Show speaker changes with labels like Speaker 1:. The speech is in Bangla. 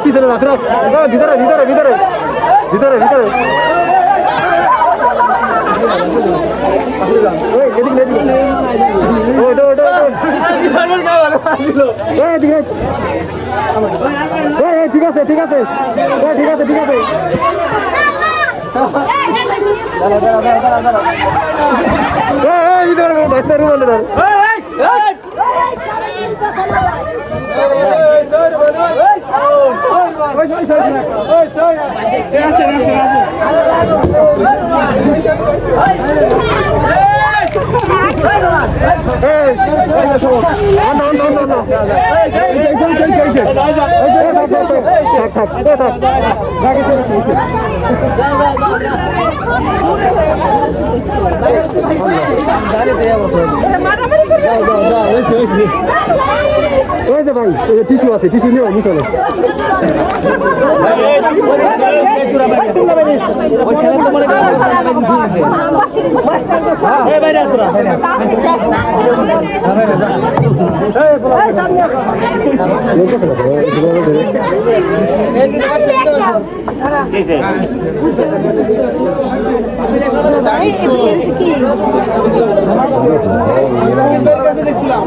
Speaker 1: পিছনে রাখ রাখ ভিতরে ভিতরে ভিতরে ভিতরে ভিতরে ঠিক আছে ঠিক আছে ঠিক আছে ঠিক আছে ওই যে ভাই টিস্যু আছে টিস্যু নিয়ে নিচলে দেখছিলাম